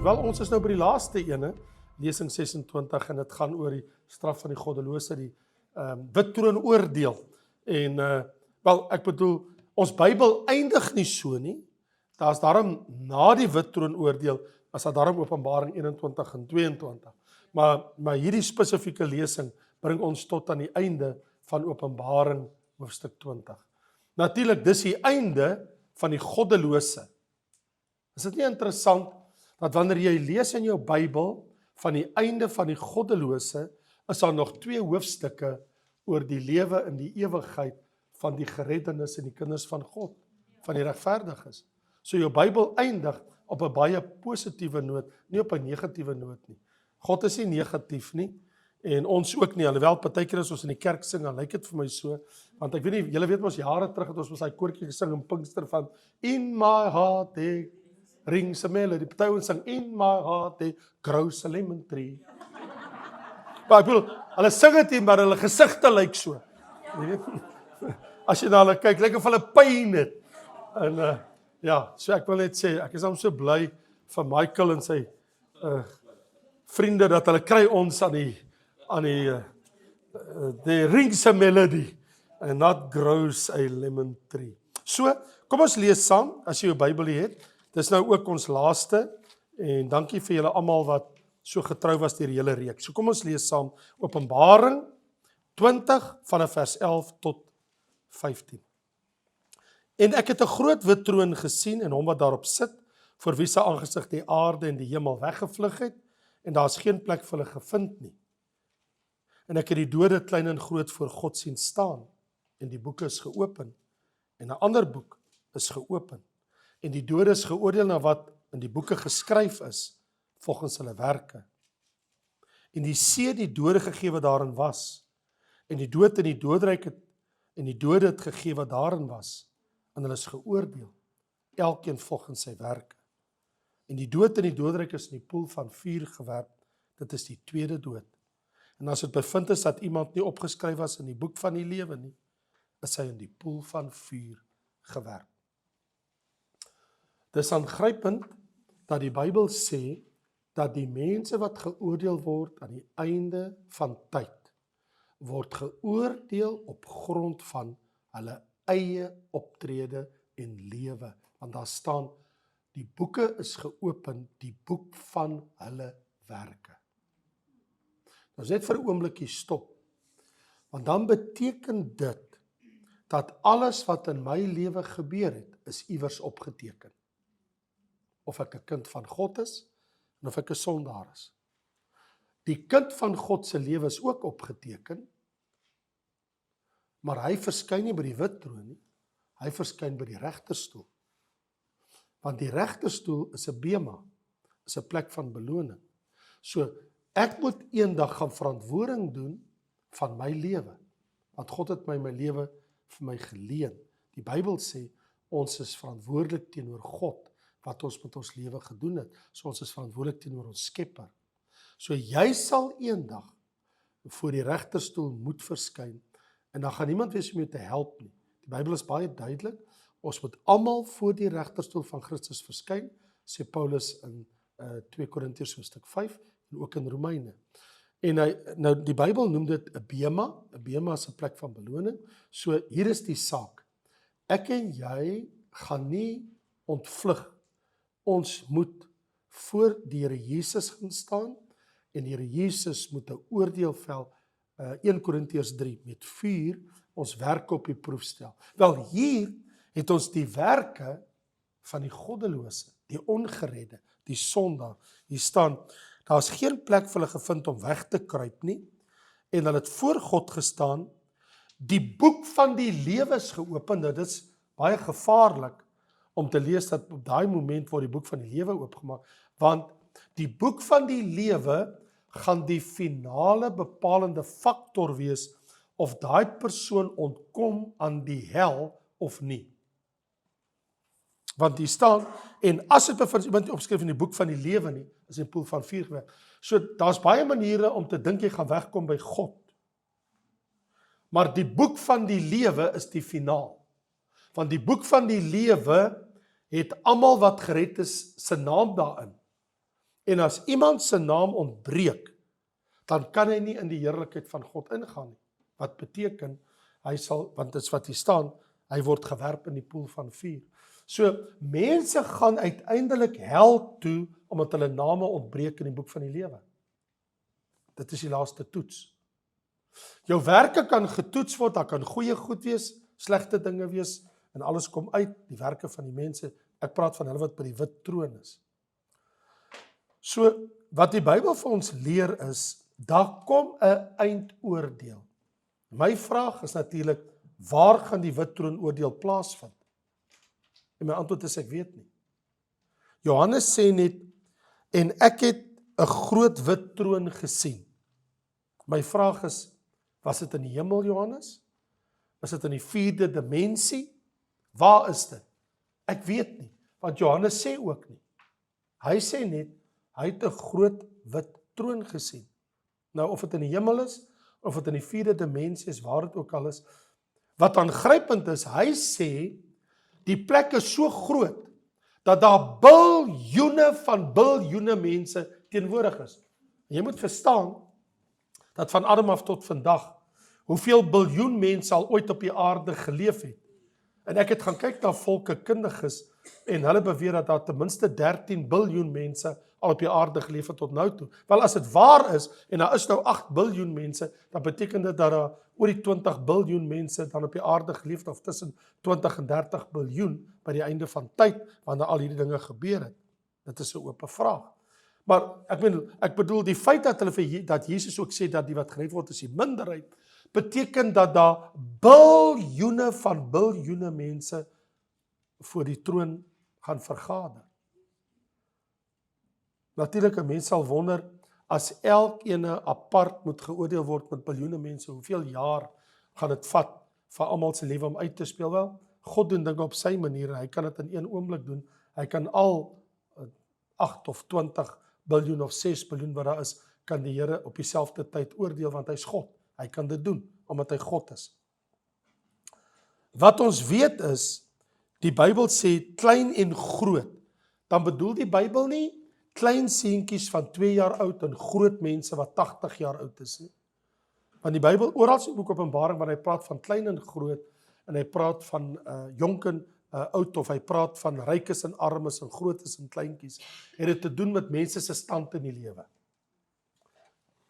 Wel, ons is nou by die laaste ene, lesing 26, en dit gaan oor die straf van die goddelose, die wit troon oordeel. En, wel, ek bedoel, ons Bybel eindig nie so nie, daar is daarom na die wit troon oordeel, as daar daarom Openbaring 21 en 22. Maar hierdie spesifieke lesing bring ons tot aan die einde van Openbaring hoofstuk 20. Natuurlik, dis die einde van die goddelose. Is dit nie interessant, dat wanneer jy lees in jou Bybel, van die einde van die goddelose, is daar nog 2 hoofstukke oor die lewe in die ewigheid van die gereddenes en die kinders van God, van die regverdiges. So jou Bybel eindig op 'n baie positiewe noot, nie op 'n negatiewe noot nie. God is nie negatief nie, en ons ook nie, alhoewel partykeer as ons in die kerk sing, dan lyk dit vir my so, want ek weet nie, julle weet ons jare terug, het ons daai koortjie gesing in Pinkster van, In my heart there rings a melody, party ons sing, In my heart there grows a lemon tree. Maar ek bedoel, hulle sing dit nie, maar hulle gesigte lyk so. As jy na hulle kyk, lyk of hulle pyn het. En ja, so ek wil net sê, ek is dan so bly vir Michael en sy vriende, dat hulle kry ons aan die there rings a melody, and not grows a lemon tree. So, kom ons lees saam, as jy jou Bybel het. Dis nou ook ons laaste, en dankie vir julle almal wat so getrou was deur die hele reeks. So kom ons lees saam Openbaring 20 vanaf vers 11 tot 15. En ek het 'n groot wit troon gesien en hom wat daarop sit, voor wie se aangesig die aarde en die hemel weggevlug het, en daar is geen plek vir hulle gevind nie. En ek het die dode klein en groot voor God sien staan, en die boeke is geopen, en 'n ander boek is geopen, en die dode is geoordeel na wat in die boeke geskryf is, volgens hulle werke. En die see die dode gegee wat daarin was, en die dood en die doodryk het, en die dode het gegee wat daarin was, en hulle is geoordeel, elkeen volgens sy werke. En die dood en die doodryk is in die poel van vuur gewerp, dit is die tweede dood. En as dit bevind is dat iemand nie opgeskryf was in die boek van die lewe nie, is hy in die poel van vuur gewerp. Dis aangrypend dat die Bybel sê, dat die mense wat geoordeel word aan die einde van tyd, word geoordeel op grond van hulle eie optrede en lewe. Want daar staan, die boeke is geopen, die boek van hulle werke. Nou net vir 'n oombliekie stop, want dan beteken dit, dat alles wat in my lewe gebeur het, is iewers opgeteken. Of ek 'n kind van God is, en of ek 'n sondaar is. Die kind van God se lewe is ook opgeteken, maar hy verskyn nie by die wit troon nie, hy verskyn by die regterstoel. Want die regterstoel is 'n bema, is 'n plek van beloning. So, ek moet eendag gaan verantwoording doen van my lewe, want God het my lewe vir my geleen. Die Bybel sê, ons is verantwoordelik teenoor God, wat ons met ons lewe gedoen het. So ons is verantwoordelik teenoor ons Skepper. So jy sal eendag voor die regterstoel moet verskyn, en dan gaan niemand wees om jou te help nie. Die Bybel is baie duidelik, ons moet almal voor die regterstoel van Christus verskyn, sê Paulus in 2 Korintiërs hoofstuk 5, en ook in Romeine. En nou die Bybel noem dit 'n bema is 'n plek van beloning. So hier is die saak, ek en jy gaan nie ontvlug, ons moet voor die Here Jesus gaan staan, en die Here Jesus moet 'n oordeel vel, 1 Korintiërs 3, met vuur, ons werke op die proef stel. Wel, hier het ons die werke van die goddelose, die ongeredde, die sondaar. Hier staan, daar is geen plek vir hulle gevind om weg te kruip nie, en hulle het voor God gestaan, die boek van die lewe is geopen. Nou, dit is baie gevaarlik om te lees dat op daai moment word die boek van die lewe oopgemaak, want die boek van die lewe gaan die finale bepalende faktor wees, of daai persoon ontkom aan die hel of nie. Want hier staan, en as dit bevind iemand nie opskryf in die boek van die lewe nie, is die poel van vuur gewerp. So, daar's baie maniere om te dink jy gaan wegkom by God. Maar die boek van die lewe is die finaal. Want die boek van die lewe het almal wat gered is, se naam daarin. En as iemand se naam ontbreek, dan kan hy nie in die heerlikheid van God ingaan nie. Wat beteken, hy sal, want dit is wat hier staan, hy word gewerp in die poel van vuur. So, mense gaan uiteindelik hel toe, omdat hulle name ontbreek in die boek van die lewe. Dit is die laaste toets. Jou werke kan getoets word, daar kan goeie goed wees, slegte dinge wees, en alles kom uit, die werke van die mense. Ek praat van hulle wat by die wit troon is. So, wat die Bybel vir ons leer is, daar kom 'n eindoordeel. My vraag is natuurlik, waar gaan die wit troon oordeel plaasvind? En my antwoord is, ek weet nie. Johannes sê net, en ek het 'n groot wit troon gesien. My vraag is, was dit in die hemel, Johannes? Was dit in die 4de dimensie? Waar is dit? Ek weet nie, want Johannes sê ook nie. Hy sê net, hy het 'n groot wit troon gesien. Nou, of dit in die hemel is, of dit in die 4de dimensie is, waar dit ook al is, wat aangrypend is, hy sê, die plek is so groot, dat daar biljoene mense teenwoordig is. En jy moet verstaan, dat van Adam af tot vandag, hoeveel biljoen mense al ooit op die aarde geleef het. En ek het gaan kyk na volkekundiges, en hulle beweer dat daar ten minste 13 biljoen mense al op die aarde geleef het tot nou toe. Wel, as dit waar is, en daar is nou 8 biljoen mense, dan beteken dit dat daar oor die 20 biljoen mense dan op die aarde geleef het, of tussen 20 en 30 biljoen by die einde van tyd, wanneer al hierdie dinge gebeur het. Dit is 'n oop vraag. Maar ek bedoel die feit dat dat Jesus ook sê dat die wat gered word is die minderheid, beteken dat daar biljoene mense voor die troon gaan vergader. Natuurlik, 'n mens sal wonder, as elkene apart moet geoordeel word met biljoene mense, hoeveel jaar gaan dit vat vir almal se lewe om uit te speel? Wel, God doen dinge op sy manier, hy kan dit in een oomblik doen. Hy kan al 8 of 20 biljoen of 6 biljoen wat daar is, kan die Here op dieselfde tyd oordeel, want hy is God. Hy kan dit doen, omdat hy God is. Wat ons weet is, die Bybel sê klein en groot. Dan bedoel die Bybel nie klein seentjies van 2 jaar oud en groot mense wat 80 jaar oud is nie. Want die Bybel, oral in boek Openbaring, waar hy praat van klein en groot, en hy praat van jonk en oud, of hy praat van rykes en armes en grootes en kleintjies, het dit te doen met mense se stand in die lewe.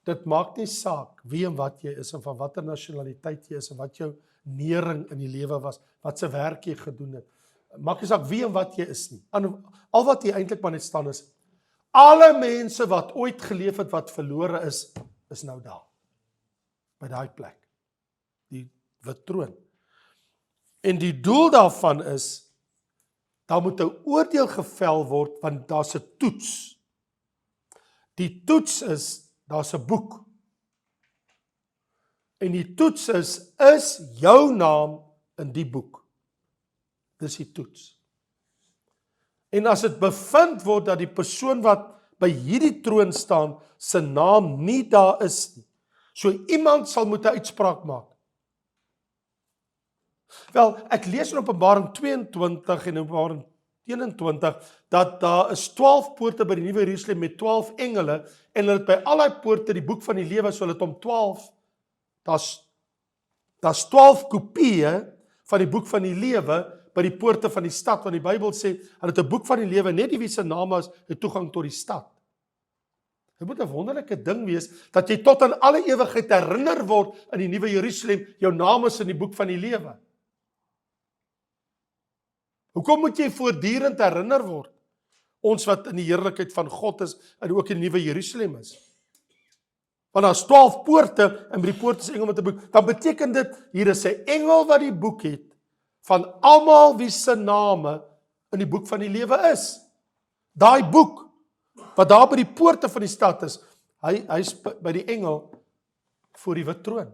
Dit maak nie saak wie en wat jy is, en van watter nasionaliteit jy is, en wat jou nering in die lewe was, wat se werk jy gedoen het. Maak nie saak wie en wat jy is nie. Al wat jy eintlik maar net staan is, alle mense wat ooit geleef het, wat verlore is nou daar. By daai plek. Die wit troon. En die doel daarvan is, daar moet 'n oordeel gevel word, want daar's 'n toets. Die toets is, daar's 'n boek. En die toets is jou naam in die boek? Dis die toets. En as dit bevind word dat die persoon wat by hierdie troon staan, se naam nie daar is nie, so iemand sal moet 'n uitspraak maak. Wel, ek lees in Openbaring 22 en Openbaring 21, dat daar is 12 poorte by die Nuwe Jerusalem met 12 engele, en hulle het by al die poorte die boek van die lewe, so hulle het om 12, daar's 12 kopieë van die boek van die lewe, by die poorte van die stad, want die Bybel sê, hulle het 'n boek van die lewe, net die wie se name is, het toegang tot die stad. Dit moet 'n wonderlike ding wees, dat jy tot in alle ewigheid herinner word in die Nuwe Jerusalem, jou naam is in die boek van die lewe. Hoekom moet jy voortdurend herinner word? Ons wat in die heerlikheid van God is, en ook in die Nuwe Jerusalem is. Want daar's 12 poorte, en by die poorte is engel met 'n boek, dan beteken dit, hier is 'n engel wat die boek het, van almal wie se name in die boek van die lewe is. Daai boek, wat daar by die poorte van die stad is, hy's by die engel voor die wit troon.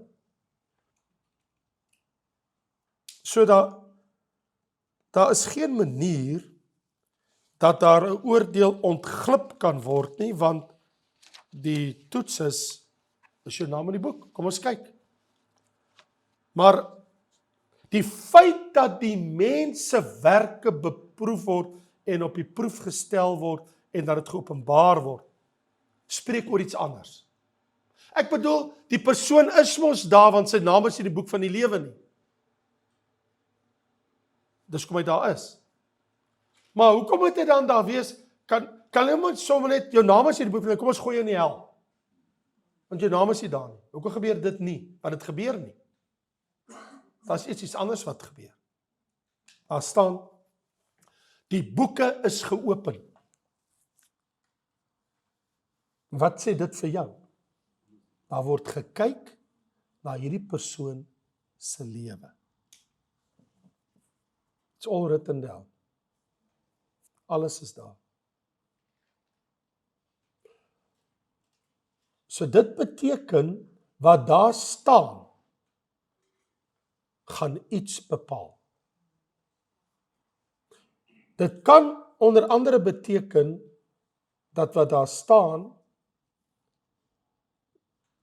So daar is geen manier dat daar 'n oordeel ontglip kan word nie, want die toets is jou naam in die boek. Kom ons kyk. Maar die feit dat die mense werke beproef word en op die proef gestel word en dat dit geopenbaar word, spreek oor iets anders. Ek bedoel, die persoon is mos daar, want sy naam is in die boek van die lewe nie. Dis kom hy daar is. Maar hoekom moet hy dan daar wees? Kan iemand sommer net, jou naam is in die boek van die lewe, kom ons gooi jou in die hel. Want jou naam is nie daar nie. Hoekom gebeur dit nie? Want dit gebeur nie. Daar is iets anders wat gebeur. Daar staan, die boeke is geopen. Wat sê dit vir jou? Daar word gekyk na hierdie persoon se lewe. It's all written down. Alles is daar. So dit beteken, wat daar staan, gaan iets bepaal. Dit kan onder andere beteken, dat wat daar staan,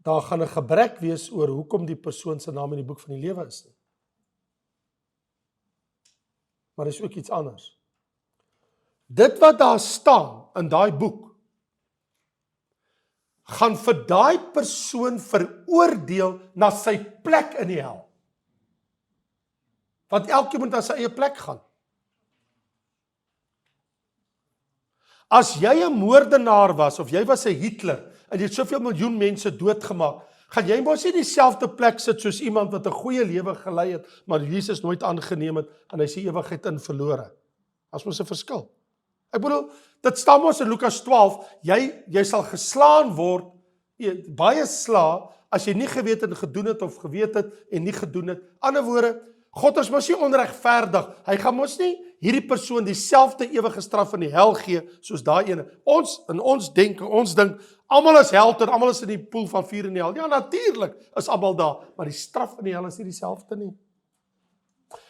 daar gaan 'n gebrek wees oor hoekom die persoon se naam in die boek van die lewe is nie. Maar dis ook iets anders. Dit wat daar staan in daai boek, gaan vir daai persoon veroordeel na sy plek in die hel. Want elkeen moet na sy eie plek gaan. As jy 'n moordenaar was, of jy was 'n Hitler, en jy het soveel miljoen mense doodgemaak, gaan jy mos nie dieselfde plek sit soos iemand wat 'n goeie lewe gelei het, maar Jesus nooit aangeneem het, en hy sê ewigheid in verlore. As mos 'n verskil. Ek bedoel, dit staan mos in Lukas 12, jy sal geslaan word, baie sla, as jy nie geweet en gedoen het, of geweet het en nie gedoen het. Ander woorde, God is mos nie onregverdig, hy gaan mos nie hierdie persoon dieselfde ewige straf in die hel gee, soos daai ene. Ons dink, almal is held en almal is in die poel van vuur in die hel. Ja, natuurlik is almal daar, maar die straf in die hel is nie dieselfde nie.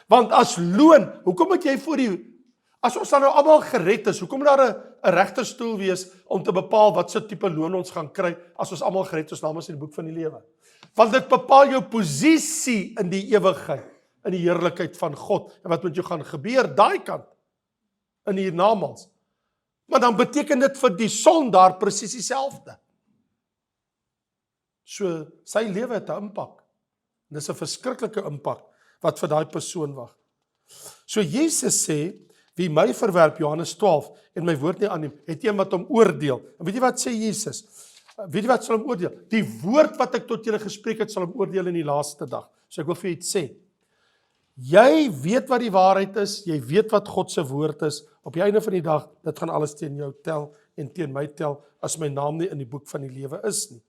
Want as loon, hoekom moet jy as ons dan nou almal gered is, hoekom moet daar 'n regterstoel wees om te bepaal wat so tipe loon ons gaan kry, as ons almal gered is namens in die boek van die lewe? Want dit bepaal jou posisie in die ewigheid, in die heerlikheid van God, en wat met jou gaan gebeur, daai kant, in die hiernamaals. Maar dan beteken dit vir die sondaar presies dieselfde. So, sy lewe het 'n impak. Dis 'n verskriklike impak, wat vir daai persoon wag. So Jesus sê, wie my verwerp, Johannes 12, en my woord nie aanneem, het een wat hom oordeel. En weet jy wat sê Jesus? Weet jy wat sal hom oordeel? Die woord wat ek tot julle gespreek het, sal hom oordeel in die laaste dag. So ek wil vir jou iets sê. Jy weet wat die waarheid is, jy weet wat God se woord is, op die einde van die dag, dit gaan alles teen jou tel, en teen my tel, as my naam nie in die boek van die lewe is nie.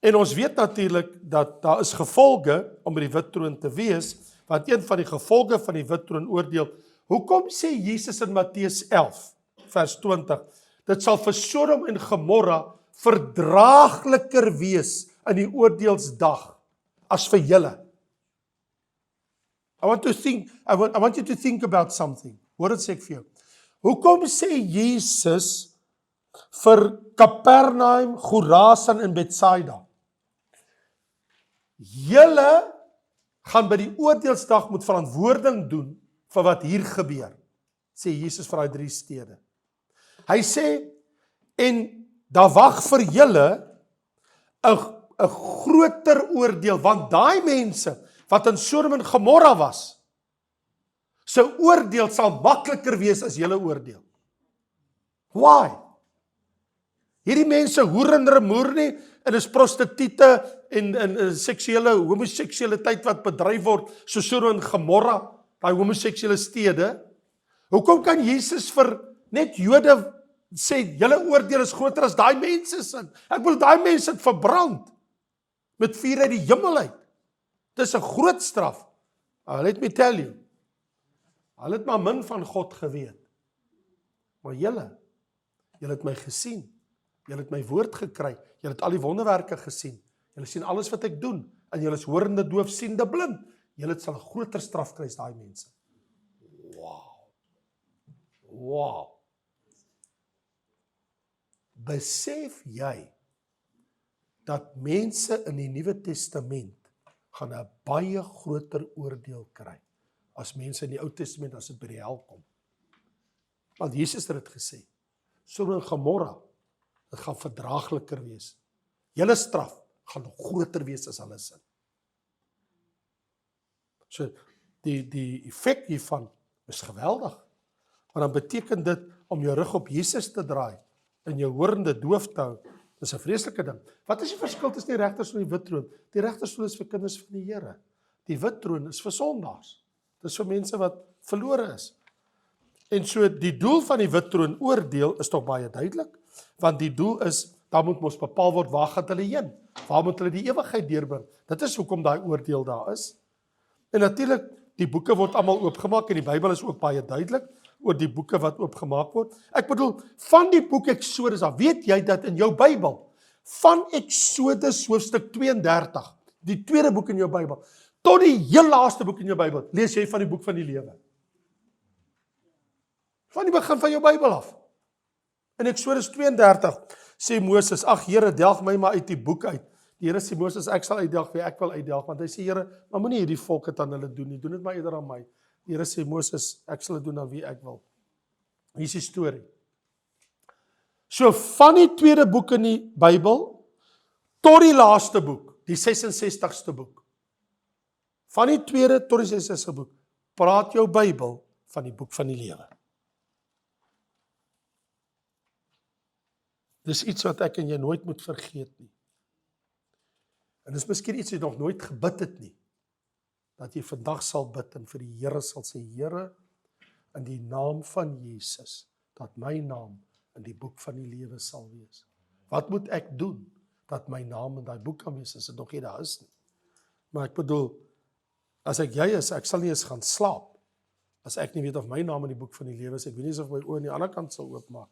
En ons weet natuurlik, dat daar is gevolge, om by die wit troon te wees, want een van die gevolge van die wit troon oordeel, hoekom sê Jesus in Matteus 11, vers 20, dit sal vir Sodom en Gomorra verdraagliker wees in die oordeelsdag, as vir julle. I want you to think about something. Hoor dit sê ek vir jou. Hoekom sê Jesus vir Kapernaum, Chorazin en Bethsaida? Julle gaan by die oordeelsdag moet verantwoording doen vir wat hier gebeur, sê Jesus vir daai 3 stede. Hy sê, en daar wag vir julle 'n groter oordeel, want daai mense wat in Sodom en Gomorra was, sy oordeel sal makliker wees as julle oordeel. Why? Hierdie mense hoer en remoer nie, en is prostituie en homoseksualiteit wat bedryf word, so Sodom en Gomorra, daai homoseksuele stede. Hoekom kan Jesus vir net Jode sê, julle oordeel is groter as daai mense sin? Ek bedoel, daai mense het verbrand, met vuur uit die hemel uit. Dis 'n groot straf. Let me tell you, hulle het maar min van God geweet. Maar julle het my gesien, julle het my woord gekry, julle het al die wonderwerke gesien, julle sien alles wat ek doen, en julle is horende, doof, siende, blind, julle sal 'n groter straf kry as daai mense. Wow. Besef jy, dat mense in die Nuwe Testament gaan 'n baie groter oordeel kry, as mense in die Ou Testament, as dit by die hel kom. Want Jesus het dit gesê, Sodom en Gomorra Dit gaan verdraagliker wees. Julle straf gaan nog groter wees as hulle sin. So, die effek hiervan is geweldig. Maar dan beteken dit, om jou rug op Jesus te draai, en jou horende doof te hou, dis 'n vreeslike ding. Wat is die verskil tussen die regterstoel en die wit troon? Die regterstoel is vir kinders van die Here. Die wit troon is vir sondaars. Dis vir mense wat verlore is. En so die doel van die wit troon oordeel is tog baie duidelik, want die doel is, daar moet ons bepaal word, waar gaan hulle heen? Waar moet hulle die ewigheid deurbring? Dit is hoekom daai oordeel daar is. En natuurlik, die boeke word almal oopgemaak, en die Bybel is ook baie duidelik oor die boeke wat oopgemaak word. Ek bedoel, van die boek Eksodus, weet jy dat in jou Bybel, van Eksodus hoofstuk 32, die tweede boek in jou Bybel, tot die heel laaste boek in jou Bybel, lees jy van die boek van die lewe. Van die begin van jou Bybel af. In Eksodus 32 sê Moses, ag Here, delg my maar uit die boek uit. Die Here sê Moses, ek sal uitdelg wie ek wil uitdelg, want hy sê Here, maar moenie hierdie volk het aan hulle doen nie, doen dit maar eerder aan my. Die Here sê Moses, ek sal dit doen aan wie ek wil. Hier is die storie. So van die tweede boek in die Bybel tot die laaste boek, die 66ste boek. Van die tweede tot die 66ste boek, praat jou Bybel van die boek van die lewe. Dis iets wat ek en jy nooit moet vergeet nie. En dis miskien iets wat jy nog nooit gebid het nie, dat jy vandag sal bid en vir die Here sal sê, Here, in die naam van Jesus, dat my naam in die boek van die lewe sal wees. Wat moet ek doen, dat my naam in daai boek kan wees, as dit nog nie daar is nie. Maar ek bedoel, as ek jy is, ek sal nie eens gaan slaap, as ek nie weet of my naam in die boek van die lewe is, ek weet nie of my oë aan die ander kant sal oopmaak.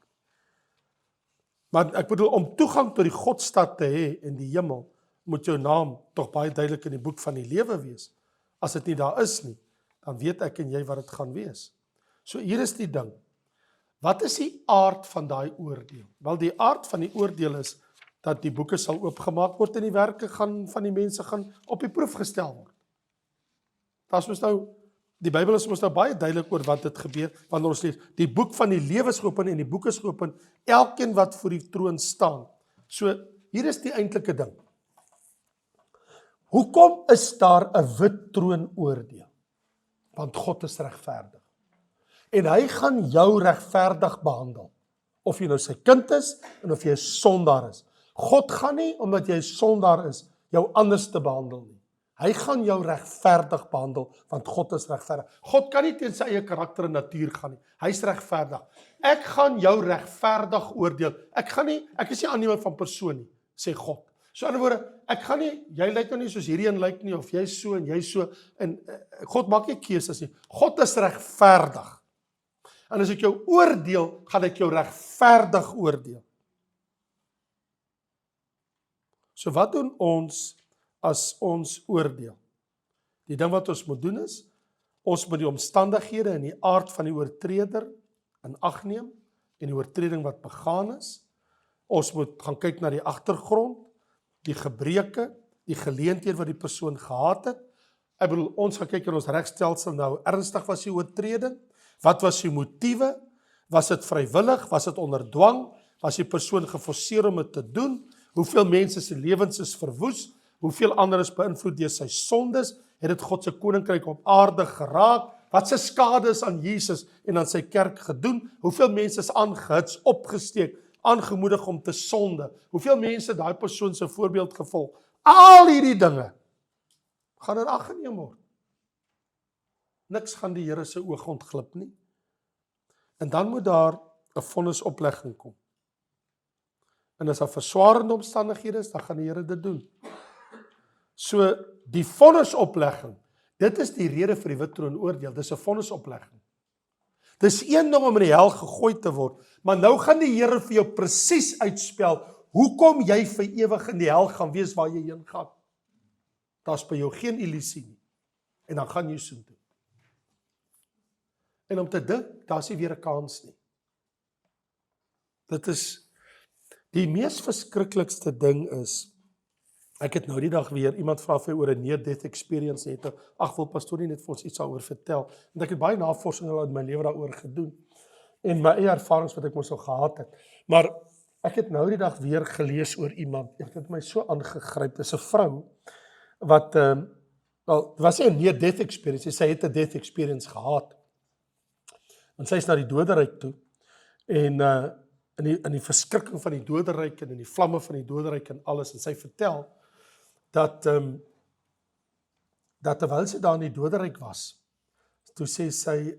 Maar ek bedoel, om toegang tot die Godstad te hê in die hemel, moet jou naam tog baie duidelik in die boek van die lewe wees. As dit nie daar is nie, dan weet ek en jy wat dit gaan wees. So hier is die ding. Wat is die aard van daai oordeel? Wel, die aard van die oordeel is, dat die boeke sal oopgemaak word en die werke van die mense gaan op die proef gestel word. Daar's mos nou, die Bybel is mos nou baie duidelik oor wat dit gebeur, wanneer ons lees, die boek van die lewe is geopen en die boek is geopen, elkeen wat voor die troon staan. So, hier is die eintlike ding. Hoekom is daar 'n wit troon oordeel? Want God is regverdig. En hy gaan jou regverdig behandel. Of jy nou sy kind is, en of jy 'n sondaar is. God gaan nie, omdat jy 'n sondaar is, jou anders te behandel nie. Hy gaan jou regverdig behandel, want God is regverdig. God kan nie teen sy eie karakter en natuur gaan nie. Hy is regverdig. Ek gaan jou regverdig oordeel. Ek is nie aannemer van persoon nie, sê God. So in ander woorde, ek gaan nie, jy lyk nou nie soos hierdie een lyk nie, of jy so en jy so, en God maak nie keuses nie. God is regverdig. En as ek jou oordeel, gaan ek jou regverdig oordeel. So wat doen ons as ons oordeel? Die ding wat ons moet doen is, ons moet die omstandighede en die aard van die oortreder in ag neem, en die oortreding wat begaan is. Ons moet gaan kyk na die agtergrond, die gebreke, die geleenthede wat die persoon gehad het. Ek bedoel, ons gaan kyk in ons regstelsel nou, ernstig was die oortreding, wat was die motiewe, was dit vrywillig, was dit onder dwang, was die persoon geforseer om dit te doen, hoeveel mense se lewens is verwoes, hoeveel ander is beïnvloed deur sy sondes, het dit God se koninkryk op aarde geraak, wat se skade is aan Jesus en aan sy kerk gedoen, hoeveel mense is aangehits, opgesteek, aangemoedig om te sonde, hoeveel mense daai persoon se voorbeeld gevolg, al hierdie dinge, gaan in ag geneem word. Niks gaan die Here se oog ontglip nie. En dan moet daar 'n vonnisoplegging kom. En as daar verswarende omstandighede is, dan gaan die Here dit doen. So, die vonnisoplegging, dit is die rede vir die wit troon oordeel, dis 'n vonnisoplegging. Dis een ding om in die hel gegooi te word, maar nou gaan die Here vir jou presies uitspel, hoekom jy vir ewig in die hel gaan wees waar jy heen gaan. Daar's by jou geen illusie nie. En dan gaan jy soontoe. En om te dink, daar's nie weer 'n kans nie. Dit is, die mees verskriklikste ding is, ek het nou die dag weer, iemand vra vir oor 'n near-death experience net, ag wil pastoor nie net vir ons iets daaroor vertel, want ek het baie navorsing in my lewe daaroor gedoen, en my eie ervarings wat ek mos al gehad het, maar Ek het nou die dag weer gelees oor iemand, dit het my so aangegryp, dis 'n vrou, wat, wel, het was nie 'n near-death experience, sy het 'n death experience gehad, en sy is na die doderyk toe, en in die verskrikking van die doderyk, en in die vlamme van die doderyk en alles, en sy vertel, dat terwyl sy daar in die doderyk was, toe sê sy,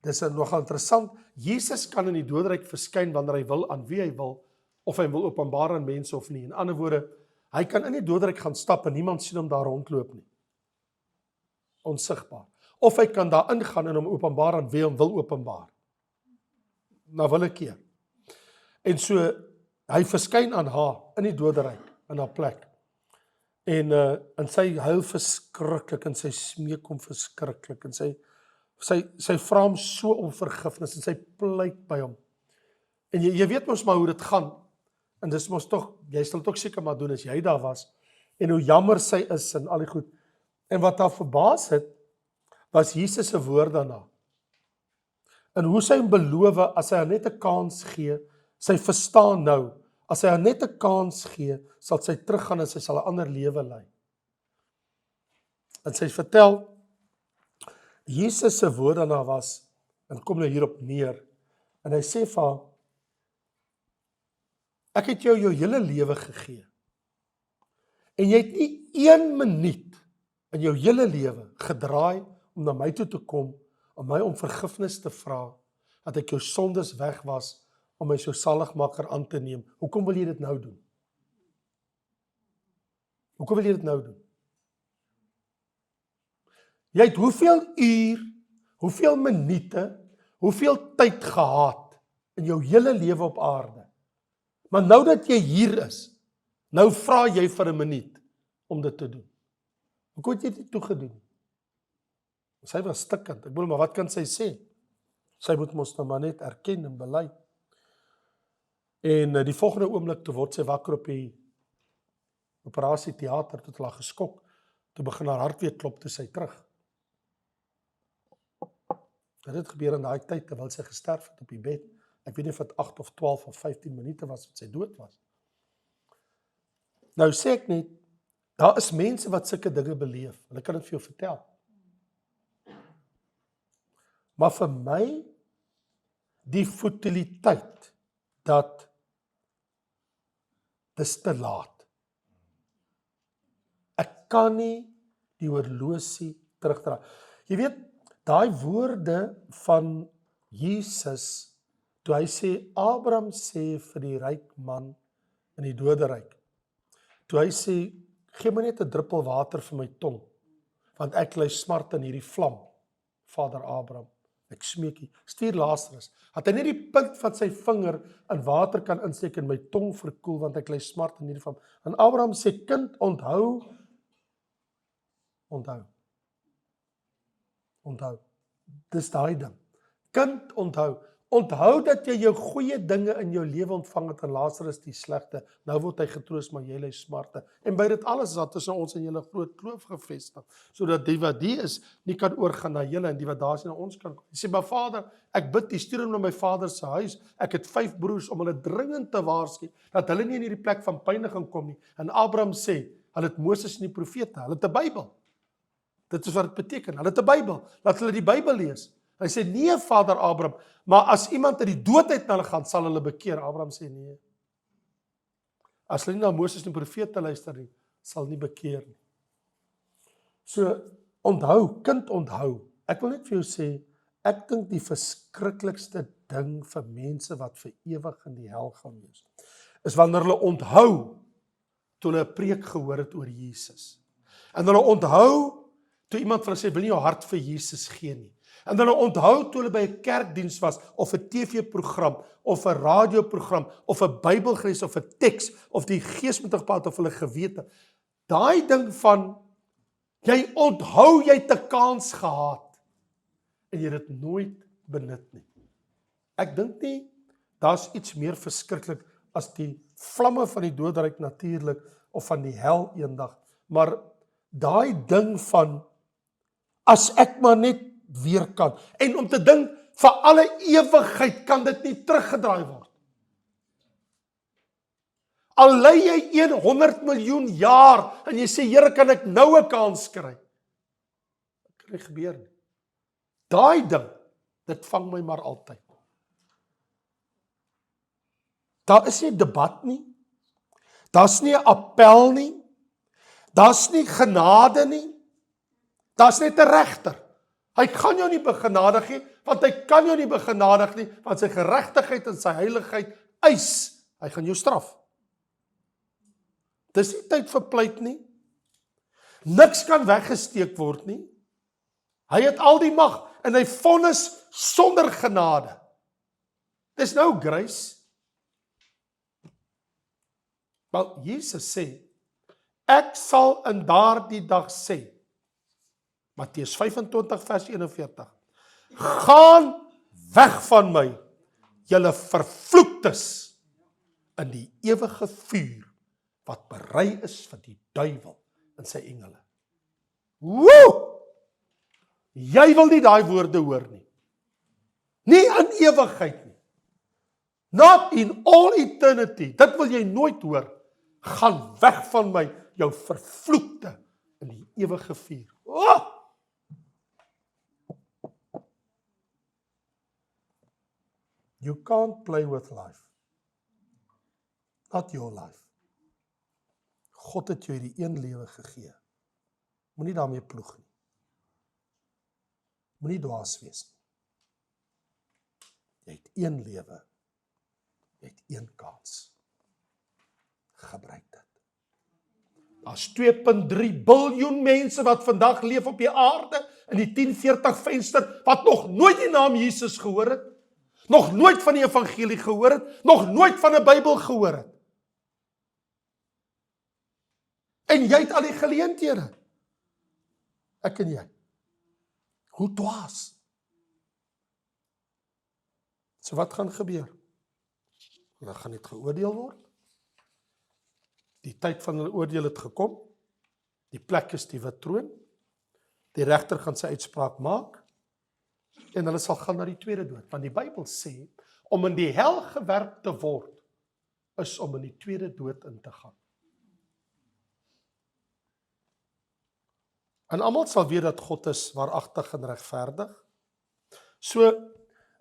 dis nogal interessant, Jesus kan in die doderyk verskyn wanneer hy wil, aan wie hy wil, of hy wil openbaar aan mense of nie. In ander woorde, hy kan in die doderyk gaan stap en niemand sien hom daar rondloop nie. Onsigbaar. Of hy kan daar ingaan en hom openbaar aan wie hom wil openbaar. Na willekeur. En so, hy verskyn aan haar in die doderyk, in haar plek. En sy huil verskriklik, en sy smeek hom verskriklik, en sy vra hom so om vergifnis, en sy pleit by hom. En jy weet mos maar hoe dit gaan, en dis mos tog, jy sal het ook seker maar doen as jy daar was, en hoe jammer sy is, en al die goed. En wat haar verbaas het, was Jesus se woord daarna. En hoe sy hom beloof, as hy haar net 'n kans gee, sy verstaan nou, as hy haar net 'n kans gee, sal sy teruggaan en sy sal 'n ander lewe lei. En sy vertel, Jesus se woord daarna was, en kom nou hierop neer, en hy sê vir haar, ek het jou hele lewe gegee, en jy het nie 1 minuut in jou hele lewe gedraai om na my toe te kom, om my om vergifnis te vra, dat ek jou sondes weg was, om my so saligmaker aan te neem. Hoekom wil jy dit nou doen? Hoekom wil jy dit nou doen? Jy het hoeveel uur, hoeveel minute, hoeveel tyd gehad in jou hele lewe op aarde. Maar nou dat jy hier is, nou vra jy vir 'n minuut om dit te doen. Hoekom het jy dit toegedoen? Sy was stikkend. Ek bedoel, maar wat kan sy sê? Sy moet mos nou maar net erken en bely. En die volgende oomblik, toe word sy wakker op die operasieteater, toe het hulle geskok, toe begin haar hart weer klop, toe sy terug. Dit gebeur in daai tyd, terwyl sy gesterf het op die bed. Ek weet nie of dit 8 of 12 of 15 minute was, wat sy dood was. Nou sê ek net, daar is mense wat sulke dinge beleef, en ek kan dit vir jou vertel. Maar vir my, die futiliteit, dat dis te laat. Ek kan nie die horlosie terugdraai. Jy weet, daai woorde van Jesus, toe hy sê, Abraham sê vir die ryk man in die doderyk, toe hy sê, gee my net 'n druppel water vir my tong, want ek ly smart in hierdie vlam, Vader Abraham, ek smeek U, stuur Lazarus, dat hy net die punt van sy vinger in water kan insteek en my tong verkoel, want ek ly smart in hierdie vlam. En Abraham sê, kind, onthou, dis daai ding. Kind, onthou dat jy jou goeie dinge in jou lewe ontvang het en Lazarus die slegte. Nou word hy getroos, maar jy ly smarte. En by dit alles is daar tussen ons en julle groot kloof gevestig, sodat die wat die is, nie kan oorgaan na julle en die wat daar is na ons kan kom. Hy sê, maar Vader, ek bid, die stuur hom na my vader se huis. Ek het 5 broers om hulle dringend te waarsku dat hulle nie in hierdie plek van pyniging kom nie. En Abraham sê, hulle het Moses en die profete, hulle het 'n Bybel. Dit is wat dit beteken. Hulle het 'n Bybel. Laat hulle die Bybel lees. Hy sê, nee, Vader Abraham, maar as iemand uit die dood uit na hulle gaan, sal hulle bekeer. Abraham sê, nee. As hulle nie na Moses en die profete luister nie, sal nie bekeer nie. So, onthou, kind, onthou. Ek wil net vir jou sê, ek dink die verskriklikste ding vir mense wat vir ewig in die hel gaan wees, is wanneer hulle onthou, toe hulle 'n preek gehoor het oor Jesus. En hulle onthou, toe iemand vir hulle sê, wil nie jou hart vir Jesus gee nie. En hulle onthou toe hulle by 'n kerkdiens was, of 'n TV-program, of 'n radioprogram, of 'n Bybel gelees, of 'n teks, of die Gees met hulle gepraat, of hulle gewete. Daai ding van, jy onthou jy het 'n kans gehad, en jy het dit nooit benut nie. Ek dink nie, daar's iets meer verskriklik as die vlamme van die doderyk natuurlik, of van die hel eendag, maar daai ding van, as ek maar net weer kan, en om te dink, vir alle ewigheid kan dit nie teruggedraai word. Al lei jy 100 miljoen jaar en jy sê, Here, kan ek nou 'n kans kry? Dit kan nie gebeur nie. Daai ding, dit vang my maar altyd. Daar is nie debat nie. Daar's nie 'n appel nie. Daar's nie genade nie. Daar's net 'n regter. Hy kan jou nie begenadig nie, want hy kan jou nie begenadig nie, want sy geregtigheid en sy heiligheid eis, hy gaan jou straf. Dis nie tyd vir pleit nie. Niks kan weggesteek word nie. Hy het al die mag en hy vonnis sonder genade. Dis nou grace. Want Jesus sê, ek sal in daardie dag sê, Matteus 25 vers 41, gaan weg van my, julle vervloektes, in die ewige vuur, wat berei is vir die duiwel en sy engele. Woe! Jy wil nie daai woorde hoor nie. Nie in ewigheid nie. Not in all eternity. Dit wil jy nooit hoor. Gaan weg van my, jou vervloekte, in die ewige vuur. Oh! You can't play with life. Not your life. God het jou hierdie een lewe gegee. Moenie daarmee ploeg nie. Moenie dwaas wees nie. Jy het een lewe. Jy het een kans. Gebruik dit. Daar's 2.3 biljoen mense wat vandag leef op die aarde, in die 1040 venster, wat nog nooit die naam Jesus gehoor het, nog nooit van die evangelie gehoor het, nog nooit van 'n Bybel gehoor het. En jy het al die geleenthede. Ek en jy. Hoe dwaas. So wat gaan gebeur? Hulle gaan net geoordeel word. Die tyd van hulle oordeel het gekom. Die plek is die wit troon. Die regter gaan sy uitspraak maak. En hulle sal gaan na die tweede dood. Want die Bybel sê, om in die hel gewerp te word, is om in die tweede dood in te gaan. En almal sal weet dat God is waaragtig en regverdig. So,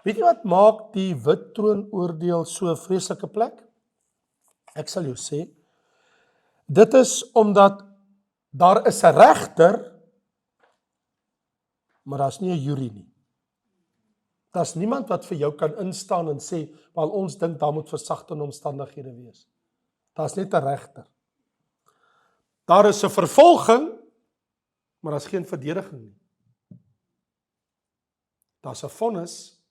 weet jy wat maak die wit troon oordeel so 'n vreeslike plek? Ek sal jou sê, dit is omdat daar is 'n regter, maar daar's nie 'n jury nie. Daar's niemand wat vir jou kan instaan en sê, wel ons dink daar moet versagtende omstandighede wees. Daar's net 'n regter. Daar is 'n vervolging, maar daar's geen verdediging nie. Daar's 'n vonnis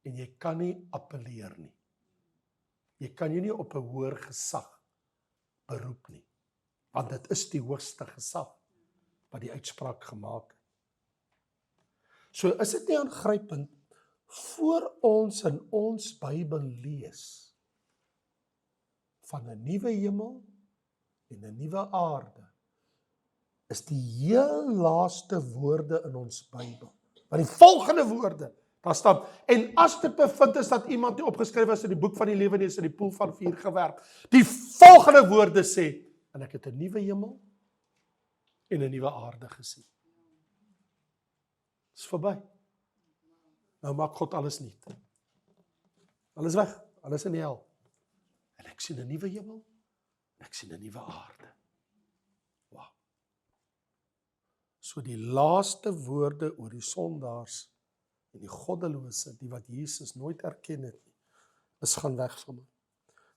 en jy kan nie appeleer nie. Jy kan jy nie op 'n hoër gesag beroep nie, want dit is die hoogste gesag wat die uitspraak gemaak het. So is dit nie aangrypend, voor ons in ons Bybel lees, van 'n nuwe hemel en 'n nuwe aarde, is die heel laaste woorde in ons Bybel. Maar die volgende woorde, daar staan, en as dit bevind is dat iemand nie opgeskryf is in die boek van die lewe nie, is in die poel van vuur gewerp. Die volgende woorde sê, en ek het 'n nuwe hemel en 'n nuwe aarde gesien. Dit is verby. Nou maak God alles nuut. Alles weg, alles in die hel. En ek sien 'n nuwe hemel, en ek sien 'n nuwe aarde. Wow. So die laaste woorde oor die sondaars en die goddelose, die wat Jesus nooit erken het nie, is gaan weg van my.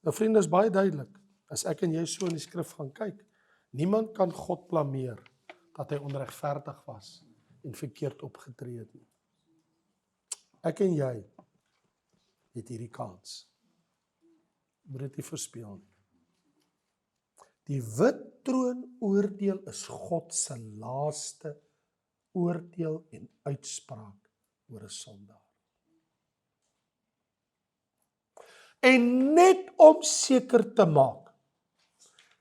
Nou vriende, is baie duidelik, as ek en jy so in die skrif gaan kyk, niemand kan God blameer dat hy onregverdig was en verkeerd opgetree het nie. Ek en jy het hierdie kans. Moet dit nie verspeel nie. Die wit troon oordeel is God se laaste oordeel en uitspraak oor 'n sondaar. En net om seker te maak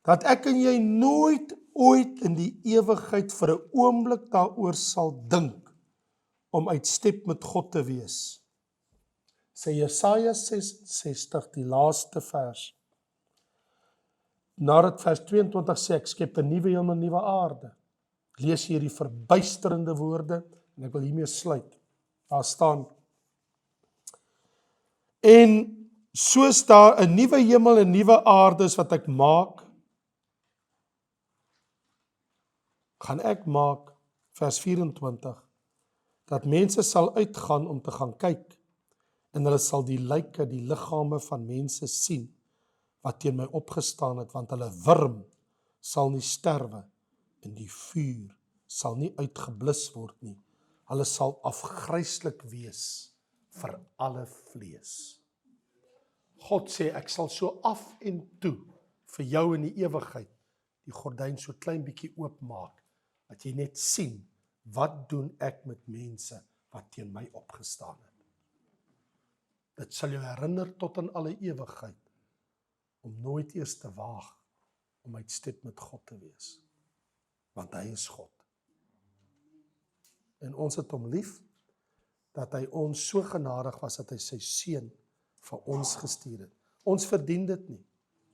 dat ek en jy nooit ooit in die ewigheid vir 'n oomblik daaroor sal dink om uit step met God te wees, sê Jesaja 66, die laaste vers, nadat vers 22 sê, ek skep 'n nuwe hemel en 'n nuwe aarde, lees hier die verbuisterende woorde, en ek wil hiermee sluit. Daar staan, en soos daar 'n nuwe hemel en 'n nuwe aarde is wat ek maak, gaan ek maak, vers 24, dat mense sal uitgaan om te gaan kyk, en hulle sal die lyke, die liggame van mense sien, wat teen my opgestaan het, want hulle wurm sal nie sterwe, en die vuur sal nie uitgeblus word nie. Hulle sal afgryslik wees vir alle vlees. God sê, ek sal so af en toe vir jou in die ewigheid die gordyn so klein bietjie oopmaak, dat jy net sien, wat doen ek met mense wat teen my opgestaan het. Dit sal jou herinner tot in alle ewigheid, om nooit eers te waag, om uit step met God te wees. Want hy is God. En ons het hom lief, dat hy ons so genadig was, dat hy sy seun vir ons gestuur het. Ons verdien dit nie.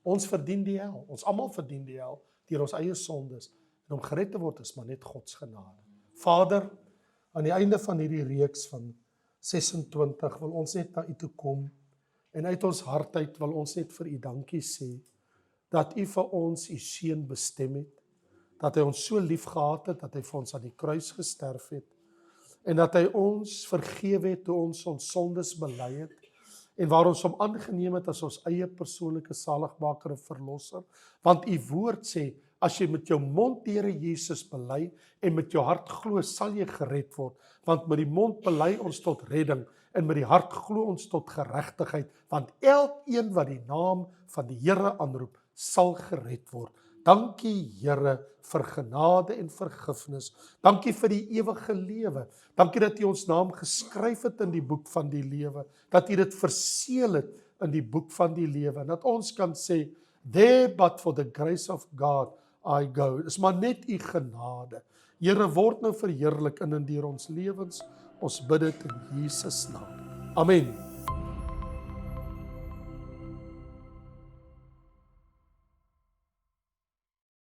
Ons verdien die hel. Ons almal verdien die hel, deur ons eie sondes. En om gered te word is maar net Gods genade. Vader, aan die einde van hierdie reeks van 26 wil ons net na u toe kom, en uit ons hart uit wil ons net vir u dankie sê, dat u vir ons u seun bestem het, dat hy ons so lief gehad het, dat hy vir ons aan die kruis gesterf het, en dat hy ons vergewe het, toe ons sondes bely het, en waar ons hom aangeneem het as ons eie persoonlike saligmaker en verlosser, want u woord sê, as jy met jou mond die Here Jesus bely, en met jou hart glo, sal jy gered word, want met die mond bely ons tot redding, en met die hart glo ons tot geregtigheid, want elkeen wat die naam van die Here aanroep, sal gered word. Dankie Here vir genade en vergifnis. Dankie vir die ewige lewe. Dankie dat u ons naam geskryf het in die boek van die lewe, dat u dit verseël het in die boek van die lewe, en dat ons kan sê, there but for the grace of God I go. Dis maar net u genade. Here, word nou verheerlik in en deur ons lewens. Ons bid dit in Jesus naam. Amen.